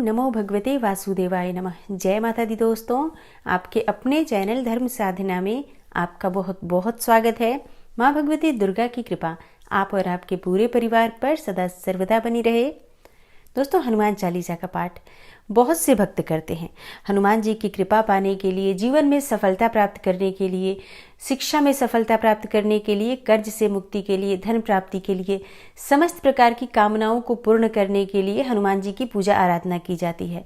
नमो भगवते वासुदेवाय नमः। जय माता दी दोस्तों, आपके अपने चैनल धर्म साधना में आपका बहुत बहुत स्वागत है। माँ भगवती दुर्गा की कृपा आप और आपके पूरे परिवार पर सदा सर्वदा बनी रहे। दोस्तों, हनुमान चालीसा का पाठ बहुत से भक्त करते हैं। हनुमान जी की कृपा पाने के लिए, जीवन में सफलता प्राप्त करने के लिए, शिक्षा में सफलता प्राप्त करने के लिए, कर्ज से मुक्ति के लिए, धन प्राप्ति के लिए, समस्त प्रकार की कामनाओं को पूर्ण करने के लिए हनुमान जी की पूजा आराधना की जाती है।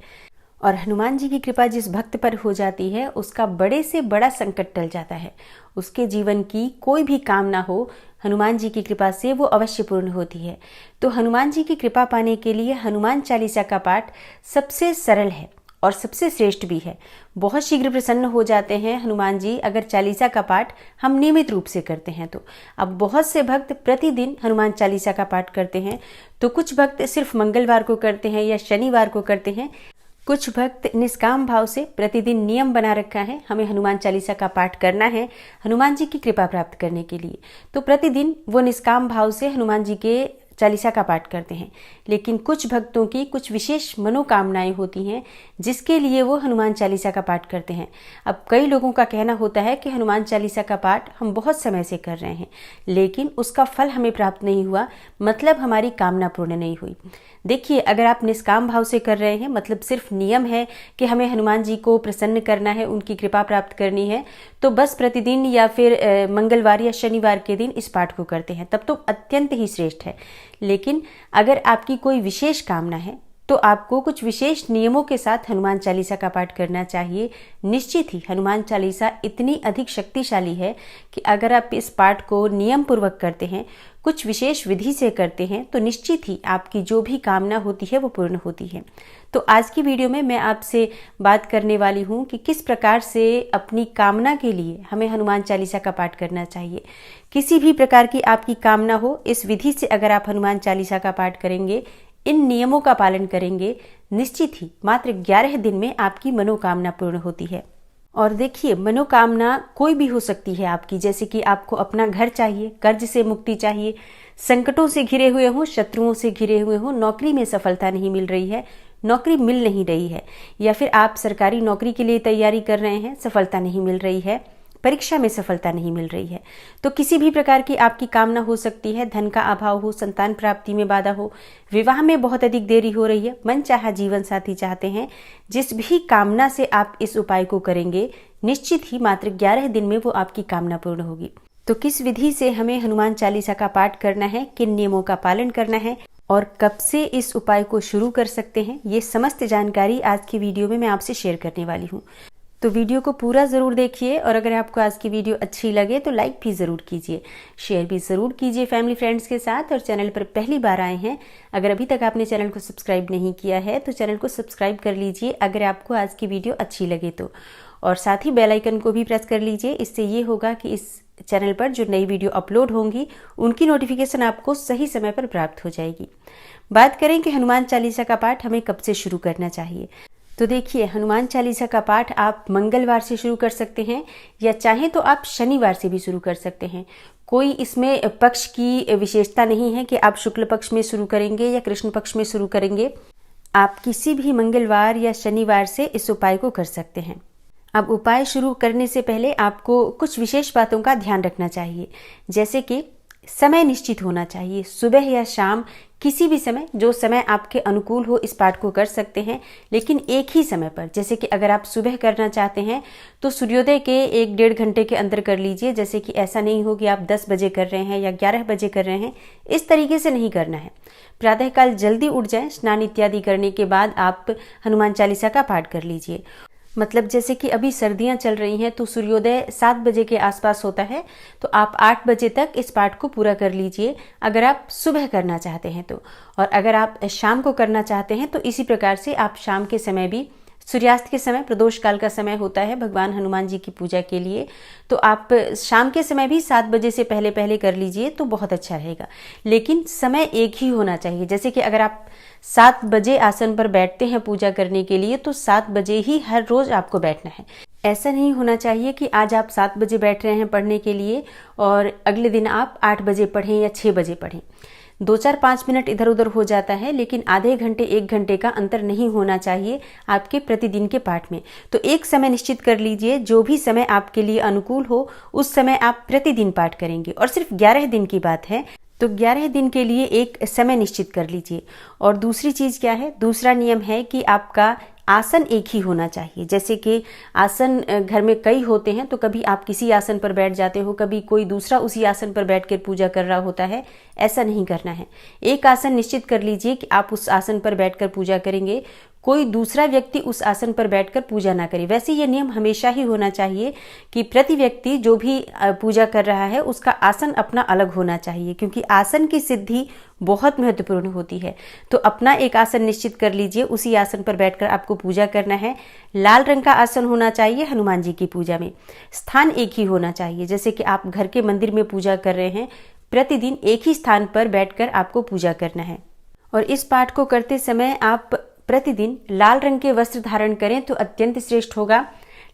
और हनुमान जी की कृपा जिस भक्त पर हो जाती है उसका बड़े से बड़ा संकट टल जाता है। उसके जीवन की कोई भी कामना हो, हनुमान जी की कृपा से वो अवश्य पूर्ण होती है। तो हनुमान जी की कृपा पाने के लिए हनुमान चालीसा का पाठ सबसे सरल है और सबसे श्रेष्ठ भी है। बहुत शीघ्र प्रसन्न हो जाते हैं हनुमान जी अगर चालीसा का पाठ हम नियमित रूप से करते हैं तो। अब बहुत से भक्त प्रतिदिन हनुमान चालीसा का पाठ करते हैं, तो कुछ भक्त सिर्फ मंगलवार को करते हैं या शनिवार को करते हैं। कुछ भक्त निष्काम भाव से प्रतिदिन नियम बना रखा है, हमें हनुमान चालीसा का पाठ करना है हनुमान जी की कृपा प्राप्त करने के लिए। तो प्रतिदिन वो निष्काम भाव से हनुमान जी के चालीसा का पाठ करते हैं। लेकिन कुछ भक्तों की कुछ विशेष मनोकामनाएं होती हैं जिसके लिए वो हनुमान चालीसा का पाठ करते हैं। अब कई लोगों का कहना होता है कि हनुमान चालीसा का पाठ हम बहुत समय से कर रहे हैं लेकिन उसका फल हमें प्राप्त नहीं हुआ, मतलब हमारी कामना पूर्ण नहीं हुई। देखिए, अगर आप निष्काम भाव से कर रहे हैं, मतलब सिर्फ नियम है कि हमें हनुमान जी को प्रसन्न करना है, उनकी कृपा प्राप्त करनी है, तो बस प्रतिदिन या फिर मंगलवार या शनिवार के दिन इस पाठ को करते हैं, तब तो अत्यंत ही श्रेष्ठ है। लेकिन अगर आपकी कोई विशेष कामना है तो आपको कुछ विशेष नियमों के साथ हनुमान चालीसा का पाठ करना चाहिए। निश्चित ही हनुमान चालीसा इतनी अधिक शक्तिशाली है कि अगर आप इस पाठ को नियम पूर्वक करते हैं, कुछ विशेष विधि से करते हैं, तो निश्चित ही आपकी जो भी कामना होती है वो पूर्ण होती है। तो आज की वीडियो में मैं आपसे बात करने वाली हूँ कि किस प्रकार से अपनी कामना के लिए हमें हनुमान चालीसा का पाठ करना चाहिए। किसी भी प्रकार की आपकी कामना हो, इस विधि से अगर आप हनुमान चालीसा का पाठ करेंगे, इन नियमों का पालन करेंगे, निश्चित ही मात्र 11 दिन में आपकी मनोकामना पूर्ण होती है। और देखिए, मनोकामना कोई भी हो सकती है आपकी, जैसे कि आपको अपना घर चाहिए, कर्ज से मुक्ति चाहिए, संकटों से घिरे हुए हो, शत्रुओं से घिरे हुए हो, नौकरी में सफलता नहीं मिल रही है, नौकरी मिल नहीं रही है, या फिर आप सरकारी नौकरी के लिए तैयारी कर रहे हैं, सफलता नहीं मिल रही है, परीक्षा में सफलता नहीं मिल रही है, तो किसी भी प्रकार की आपकी कामना हो सकती है। धन का अभाव हो, संतान प्राप्ति में बाधा हो, विवाह में बहुत अधिक देरी हो रही है, मनचाहा जीवन साथी चाहते हैं, जिस भी कामना से आप इस उपाय को करेंगे, निश्चित ही मात्र 11 दिन में वो आपकी कामना पूर्ण होगी। तो किस विधि से हमें हनुमान चालीसा का पाठ करना है, किन नियमों का पालन करना है और कब से इस उपाय को शुरू कर सकते हैं, ये समस्त जानकारी आज की वीडियो में मैं आपसे शेयर करने वाली हूँ। तो वीडियो को पूरा ज़रूर देखिए और अगर आपको आज की वीडियो अच्छी लगे तो लाइक भी ज़रूर कीजिए, शेयर भी ज़रूर कीजिए फैमिली फ्रेंड्स के साथ। और चैनल पर पहली बार आए हैं, अगर अभी तक आपने चैनल को सब्सक्राइब नहीं किया है तो चैनल को सब्सक्राइब कर लीजिए अगर आपको आज की वीडियो अच्छी लगे तो। और साथ ही बेल आइकन को भी प्रेस कर लीजिए, इससे ये होगा कि इस चैनल पर जो नई वीडियो अपलोड होंगी उनकी नोटिफिकेशन आपको सही समय पर प्राप्त हो जाएगी। बात करें कि हनुमान चालीसा का पाठ हमें कब से शुरू करना चाहिए, तो देखिए, हनुमान चालीसा का पाठ आप मंगलवार से शुरू कर सकते हैं या चाहें तो आप शनिवार से भी शुरू कर सकते हैं। कोई इसमें पक्ष की विशेषता नहीं है कि आप शुक्ल पक्ष में शुरू करेंगे या कृष्ण पक्ष में शुरू करेंगे। आप किसी भी मंगलवार या शनिवार से इस उपाय को कर सकते हैं। अब उपाय शुरू करने से पहले आपको कुछ विशेष बातों का ध्यान रखना चाहिए, जैसे कि समय निश्चित होना चाहिए। सुबह या शाम किसी भी समय, जो समय आपके अनुकूल हो, इस पाठ को कर सकते हैं, लेकिन एक ही समय पर। जैसे कि अगर आप सुबह करना चाहते हैं तो सूर्योदय के 1-1.5 घंटे के अंदर कर लीजिए। जैसे कि ऐसा नहीं हो कि आप 10 बजे कर रहे हैं या 11 बजे कर रहे हैं, इस तरीके से नहीं करना है। प्रातःकाल जल्दी उठ जाएं, स्नान इत्यादि करने के बाद आप हनुमान चालीसा का पाठ कर लीजिए। मतलब जैसे कि अभी सर्दियां चल रही हैं तो सूर्योदय 7 बजे के आसपास होता है, तो आप 8 बजे तक इस पाठ को पूरा कर लीजिए अगर आप सुबह करना चाहते हैं तो। और अगर आप शाम को करना चाहते हैं तो इसी प्रकार से आप शाम के समय भी, सूर्यास्त के समय प्रदोष काल का समय होता है भगवान हनुमान जी की पूजा के लिए, तो आप शाम के समय भी 7 बजे से पहले पहले कर लीजिए तो बहुत अच्छा रहेगा। लेकिन समय एक ही होना चाहिए। जैसे कि अगर आप 7 बजे आसन पर बैठते हैं पूजा करने के लिए तो 7 बजे ही हर रोज आपको बैठना है। ऐसा नहीं होना चाहिए कि आज आप 7 बजे बैठ रहे हैं पढ़ने के लिए और अगले दिन आप 8 बजे पढ़ें या 6 बजे पढ़ें। 2-4-5 मिनट इधर उधर हो जाता है, लेकिन आधे घंटे 1 घंटे का अंतर नहीं होना चाहिए आपके प्रतिदिन के पाठ में। तो एक समय निश्चित कर लीजिए, जो भी समय आपके लिए अनुकूल हो उस समय आप प्रतिदिन पाठ करेंगे। और सिर्फ 11 दिन की बात है, तो 11 दिन के लिए एक समय निश्चित कर लीजिए। और दूसरी चीज़ क्या है, दूसरा नियम है कि आपका आसन एक ही होना चाहिए। जैसे कि आसन घर में कई होते हैं, तो कभी आप किसी आसन पर बैठ जाते हो, कभी कोई दूसरा उसी आसन पर बैठकर पूजा कर रहा होता है। ऐसा नहीं करना है। एक आसन निश्चित कर लीजिए कि आप उस आसन पर बैठकर पूजा करेंगे, कोई दूसरा व्यक्ति उस आसन पर बैठकर पूजा ना करे। वैसे ये नियम हमेशा ही होना चाहिए कि प्रति व्यक्ति जो भी पूजा कर रहा है उसका आसन अपना अलग होना चाहिए, क्योंकि आसन की सिद्धि बहुत महत्वपूर्ण होती है। तो अपना एक आसन निश्चित कर लीजिए, उसी आसन पर बैठकर आपको पूजा करना है। लाल रंग का आसन होना चाहिए हनुमान जी की पूजा में। स्थान एक ही होना चाहिए, जैसे कि आप घर के मंदिर में पूजा कर रहे हैं, प्रतिदिन एक ही स्थान पर बैठकर आपको पूजा करना है। और इस पाठ को करते समय आप प्रतिदिन लाल रंग के वस्त्र धारण करें तो अत्यंत श्रेष्ठ होगा।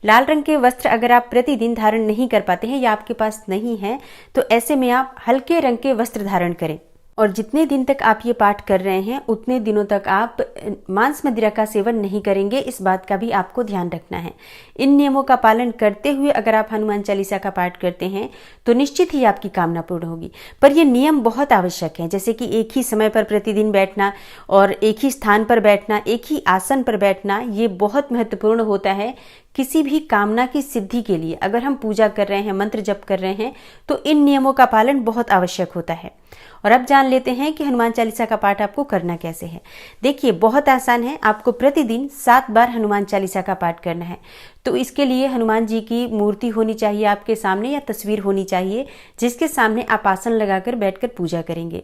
लाल रंग के वस्त्र अगर आप प्रतिदिन धारण नहीं कर पाते हैं या आपके पास नहीं है, तो ऐसे में आप हल्के रंग के वस्त्र धारण करें। और जितने दिन तक आप ये पाठ कर रहे हैं उतने दिनों तक आप मांस मदिरा का सेवन नहीं करेंगे, इस बात का भी आपको ध्यान रखना है। इन नियमों का पालन करते हुए अगर आप हनुमान चालीसा का पाठ करते हैं तो निश्चित ही आपकी कामना पूर्ण होगी। पर ये नियम बहुत आवश्यक है, जैसे कि एक ही समय पर प्रतिदिन बैठना और एक ही स्थान पर बैठना, एक ही आसन पर बैठना, ये बहुत महत्वपूर्ण होता है किसी भी कामना की सिद्धि के लिए। अगर हम पूजा कर रहे हैं, मंत्र जप कर रहे हैं, तो इन नियमों का पालन बहुत आवश्यक होता है। और अब जान लेते हैं कि हनुमान चालीसा का पाठ आपको करना कैसे है। देखिए, बहुत आसान है। आपको प्रतिदिन 7 बार हनुमान चालीसा का पाठ करना है। तो इसके लिए हनुमान जी की मूर्ति होनी चाहिए आपके सामने, या तस्वीर होनी चाहिए जिसके सामने आप आसन लगाकर बैठकर पूजा करेंगे।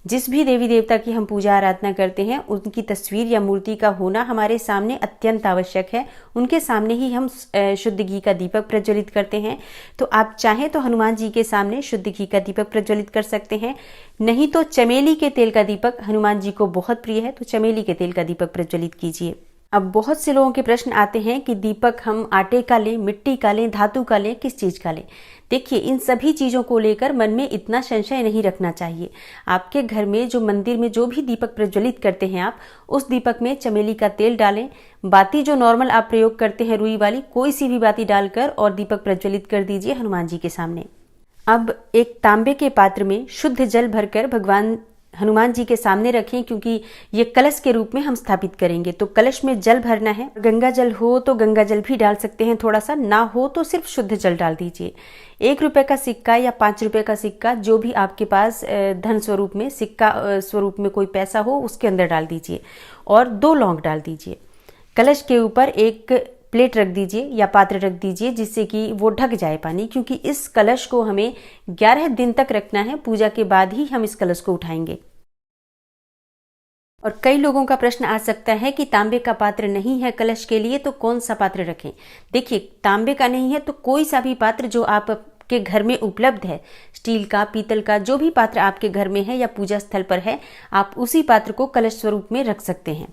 जिस भी देवी देवता की हम पूजा आराधना करते हैं उनकी तस्वीर या मूर्ति का होना हमारे सामने अत्यंत आवश्यक है। उनके सामने ही हम शुद्ध घी का दीपक प्रज्वलित करते हैं। तो आप चाहें तो हनुमान जी के सामने शुद्ध घी का दीपक प्रज्वलित कर सकते हैं, नहीं तो चमेली के तेल का दीपक हनुमान जी को बहुत प्रिय है, तो चमेली के तेल का दीपक प्रज्वलित कीजिए। अब बहुत से लोगों के प्रश्न आते हैं कि दीपक हम आटे का लें, मिट्टी का लें, धातु का लें, किस चीज का लें। देखिए, इन सभी चीजों को लेकर मन में इतना संशय नहीं रखना चाहिए। आपके घर में जो मंदिर में जो भी दीपक प्रज्वलित करते हैं आप, उस दीपक में चमेली का तेल डालें। बाती जो नॉर्मल आप प्रयोग करते हैं रुई वाली, कोई सी भी बाती डालकर और दीपक प्रज्वलित कर दीजिए हनुमान जी के सामने। अब एक तांबे के पात्र में शुद्ध जल भरकर भगवान हनुमान जी के सामने रखें, क्योंकि ये कलश के रूप में हम स्थापित करेंगे। तो कलश में जल भरना है। गंगा जल हो तो गंगा जल भी डाल सकते हैं थोड़ा सा, ना हो तो सिर्फ शुद्ध जल डाल दीजिए। 1 रुपए का सिक्का या 5 रुपए का सिक्का, जो भी आपके पास धन स्वरूप में, सिक्का स्वरूप में कोई पैसा हो, उसके अंदर डाल दीजिए और 2 लौंग डाल दीजिए। कलश के ऊपर एक प्लेट रख दीजिए या पात्र रख दीजिए, जिससे कि वो ढक जाए पानी, क्योंकि इस कलश को हमें 11 दिन तक रखना है। पूजा के बाद ही हम इस कलश को उठाएंगे। और कई लोगों का प्रश्न आ सकता है कि तांबे का पात्र नहीं है कलश के लिए, तो कौन सा पात्र रखें। देखिए, तांबे का नहीं है तो कोई सा भी पात्र जो आपके घर में उपलब्ध है, स्टील का, पीतल का, जो भी पात्र आपके घर में है या पूजा स्थल पर है, आप उसी पात्र को कलश स्वरूप में रख सकते हैं।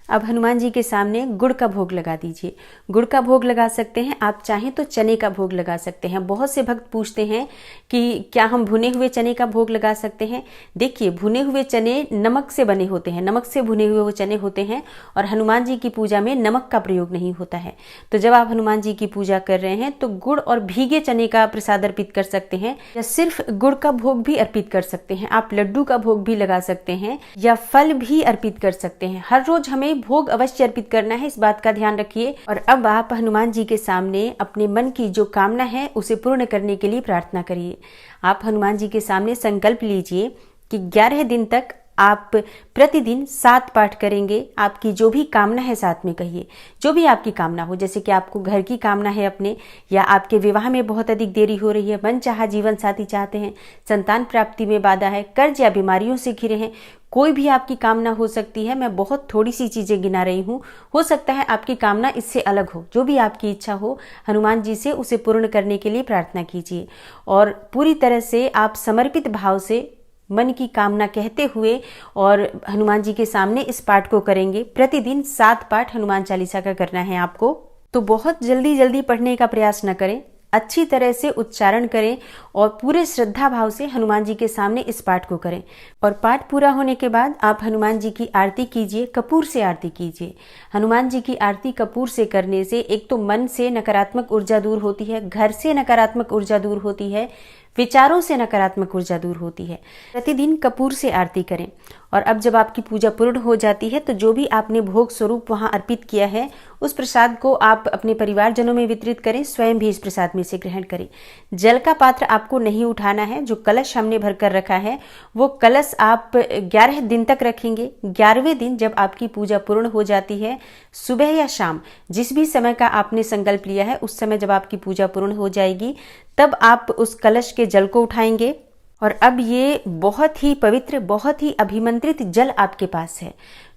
अब हनुमान जी के सामने गुड़ का भोग लगा दीजिए। गुड़ का भोग लगा सकते हैं, आप चाहें तो चने का भोग लगा सकते हैं। बहुत से भक्त पूछते हैं कि क्या हम भुने हुए चने का भोग लगा सकते हैं। देखिए, भुने हुए चने नमक से बने होते हैं, नमक से भुने हुए वो चने होते हैं, और हनुमान जी की पूजा में नमक का प्रयोग नहीं होता है। तो जब आप हनुमान जी की पूजा कर रहे हैं तो गुड़ और भीगे चने का प्रसाद अर्पित कर सकते हैं, या सिर्फ गुड़ का भोग भी अर्पित कर सकते हैं। आप लड्डू का भोग भी लगा सकते हैं या फल भी अर्पित कर सकते हैं। हर रोज हमें भोग अवश्य अर्पित करना है, इस बात का ध्यान रखिए। और अब आप हनुमान जी के सामने अपने मन की जो कामना है उसे पूर्ण करने के लिए प्रार्थना करिए। आप हनुमान जी के सामने संकल्प लीजिए कि 11 दिन तक आप प्रतिदिन 7 पाठ करेंगे। आपकी जो भी कामना है साथ में कहिए, जो भी आपकी कामना हो। जैसे कि आपको घर की कामना है अपने, या आपके विवाह में बहुत अधिक देरी हो रही है, मनचाहा जीवन साथी चाहते हैं, संतान प्राप्ति में बाधा है, कर्ज या बीमारियों से घिरे हैं, कोई भी आपकी कामना हो सकती है। मैं बहुत थोड़ी सी चीजें गिना रही हूँ, हो सकता है आपकी कामना इससे अलग हो। जो भी आपकी इच्छा हो, हनुमान जी से उसे पूर्ण करने के लिए प्रार्थना कीजिए। और पूरी तरह से आप समर्पित भाव से मन की कामना कहते हुए और हनुमान जी के सामने इस पाठ को करेंगे। प्रतिदिन 7 पाठ हनुमान चालीसा का करना है आपको। तो बहुत जल्दी जल्दी पढ़ने का प्रयास न करें, अच्छी तरह से उच्चारण करें और पूरे श्रद्धा भाव से हनुमान जी के सामने इस पाठ को करें। और पाठ पूरा होने के बाद आप हनुमान जी की आरती कीजिए, कपूर से आरती कीजिए। हनुमान जी की आरती कपूर से करने से एक तो मन से नकारात्मक ऊर्जा दूर होती है, घर से नकारात्मक ऊर्जा दूर होती है, विचारों से नकारात्मक ऊर्जा दूर होती है। प्रतिदिन कपूर से आरती करें। और अब जब आपकी पूजा पूर्ण हो जाती है तो जो भी आपने भोग स्वरूप वहां अर्पित किया है उस प्रसाद को आप अपने परिवारजनों में वितरित करें, स्वयं भी इस प्रसाद में से ग्रहण करें। जल का पात्र आपको नहीं उठाना है। जो कलश हमने भर कर रखा है वो कलश आप 11 दिन तक रखेंगे। 11वें दिन जब आपकी पूजा पूर्ण हो जाती है, सुबह या शाम जिस भी समय का आपने संकल्प लिया है उस समय जब आपकी पूजा पूर्ण हो जाएगी तब आप उस कलश के जल को उठाएंगे। और अब ये बहुत ही पवित्र, बहुत ही अभिमंत्रित जल आपके पास है,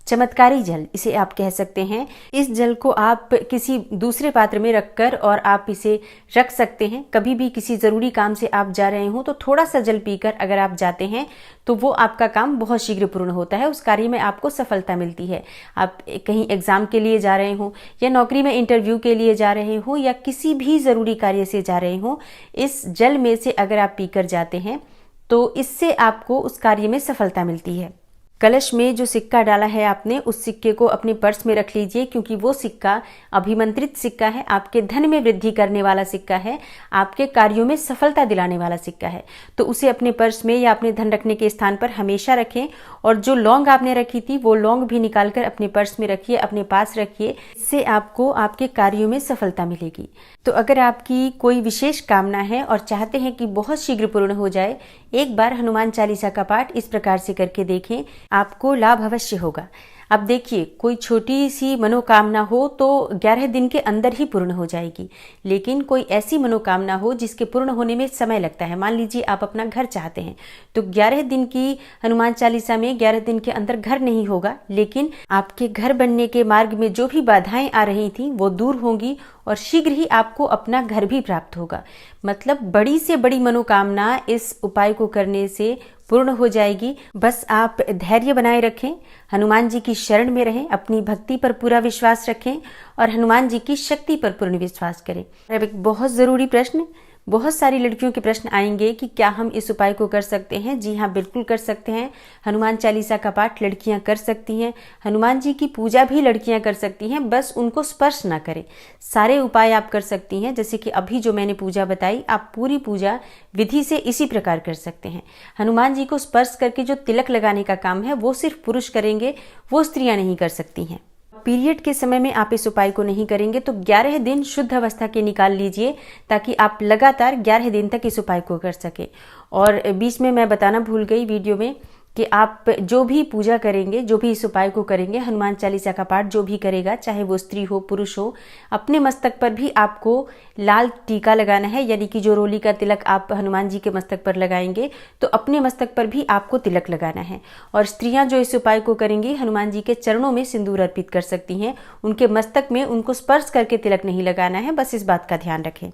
चमत्कारी जल इसे आप कह सकते हैं। इस जल को आप किसी दूसरे पात्र में रखकर और आप इसे रख सकते हैं। कभी भी किसी जरूरी काम से आप जा रहे हो तो थोड़ा सा जल पीकर अगर आप जाते हैं तो वो आपका काम बहुत शीघ्र पूर्ण होता है, उस कार्य में आपको सफलता मिलती है। आप कहीं एग्जाम के लिए जा रहे हो या नौकरी में इंटरव्यू के लिए जा रहे हो या किसी भी जरूरी कार्य से जा रहे हो, इस जल में से अगर आप पीकर जाते हैं तो इससे आपको उस कार्य में सफलता मिलती है। कलश में जो सिक्का डाला है आपने उस सिक्के को अपने पर्स में रख लीजिए, क्योंकि वो सिक्का अभिमंत्रित सिक्का है, आपके धन में वृद्धि करने वाला सिक्का है, आपके कार्यों में सफलता दिलाने वाला सिक्का है। तो उसे अपने पर्स में या अपने धन रखने के स्थान पर हमेशा रखें। और जो लौंग आपने रखी थी वो लौंग भी निकालकर अपने पर्स में रखिए, अपने पास रखिए। इससे आपको आपके कार्यों में सफलता मिलेगी। तो अगर आपकी कोई विशेष कामना है और चाहते हैं कि बहुत शीघ्र पूर्ण हो जाए, एक बार हनुमान चालीसा का पाठ इस प्रकार से करके देखें, आपको लाभ अवश्य होगा। अब देखिए, कोई छोटी सी मनोकामना हो तो 11 दिन के अंदर ही पूर्ण हो जाएगी, लेकिन कोई ऐसी मनोकामना हो जिसके पूर्ण होने में समय लगता है। मान लीजिए आप अपना घर चाहते हैं तो 11 दिन की हनुमान चालीसा में 11 दिन के अंदर घर नहीं होगा, लेकिन आपके घर बनने के मार्ग में जो भी बाधाएं आ रही थी वो दूर होंगी और शीघ्र ही आपको अपना घर भी प्राप्त होगा। मतलब बड़ी से बड़ी मनोकामना इस उपाय को करने से पूर्ण हो जाएगी। बस आप धैर्य बनाए रखें, हनुमान जी की शरण में रहें, अपनी भक्ति पर पूरा विश्वास रखें और हनुमान जी की शक्ति पर पूर्ण विश्वास करें। अब एक बहुत जरूरी प्रश्न, बहुत सारी लड़कियों के प्रश्न आएंगे कि क्या हम इस उपाय को कर सकते हैं? जी हाँ, बिल्कुल कर सकते हैं। हनुमान चालीसा का पाठ लड़कियां कर सकती हैं, हनुमान जी की पूजा भी लड़कियां कर सकती हैं, बस उनको स्पर्श ना करें। सारे उपाय आप कर सकती हैं, जैसे कि अभी जो मैंने पूजा बताई, आप पूरी पूजा विधि से इसी प्रकार कर सकते हैं। हनुमान जी को स्पर्श करके जो तिलक लगाने का काम है वो सिर्फ पुरुष करेंगे, वो स्त्रियां नहीं कर सकती हैं। पीरियड के समय में आप इस उपाय को नहीं करेंगे तो 11 दिन शुद्ध अवस्था के निकाल लीजिए, ताकि आप लगातार 11 दिन तक इस उपाय को कर सके। और बीच में मैं बताना भूल गई वीडियो में कि आप जो भी पूजा करेंगे, जो भी इस उपाय को करेंगे, हनुमान चालीसा का पाठ जो भी करेगा, चाहे वो स्त्री हो पुरुष हो, अपने मस्तक पर भी आपको लाल टीका लगाना है। यानी कि जो रोली का तिलक आप हनुमान जी के मस्तक पर लगाएंगे तो अपने मस्तक पर भी आपको तिलक लगाना है। और स्त्रियां जो इस उपाय को करेंगी, हनुमान जी के चरणों में सिंदूर अर्पित कर सकती हैं, उनके मस्तक में उनको स्पर्श करके तिलक नहीं लगाना है, बस इस बात का ध्यान रखें।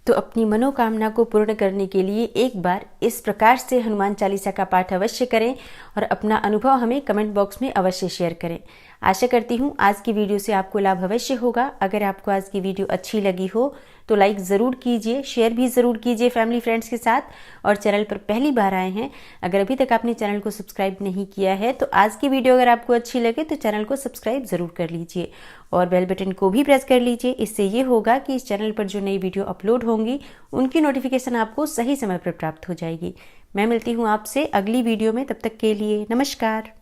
तो अपनी मनोकामना को पूर्ण करने के लिए एक बार इस प्रकार से हनुमान चालीसा का पाठ अवश्य करें और अपना अनुभव हमें कमेंट बॉक्स में अवश्य शेयर करें। आशा करती हूँ आज की वीडियो से आपको लाभ अवश्य होगा। अगर आपको आज की वीडियो अच्छी लगी हो तो लाइक ज़रूर कीजिए, शेयर भी ज़रूर कीजिए फैमिली फ्रेंड्स के साथ। और चैनल पर पहली बार आए हैं, अगर अभी तक आपने चैनल को सब्सक्राइब नहीं किया है तो आज की वीडियो अगर आपको अच्छी लगे तो चैनल को सब्सक्राइब ज़रूर कर लीजिए और बेल बटन को भी प्रेस कर लीजिए। इससे ये होगा कि इस चैनल पर जो नई वीडियो अपलोड होंगी उनकी नोटिफिकेशन आपको सही समय पर प्राप्त हो जाएगी। मैं मिलती हूँ आपसे अगली वीडियो में, तब तक के लिए नमस्कार।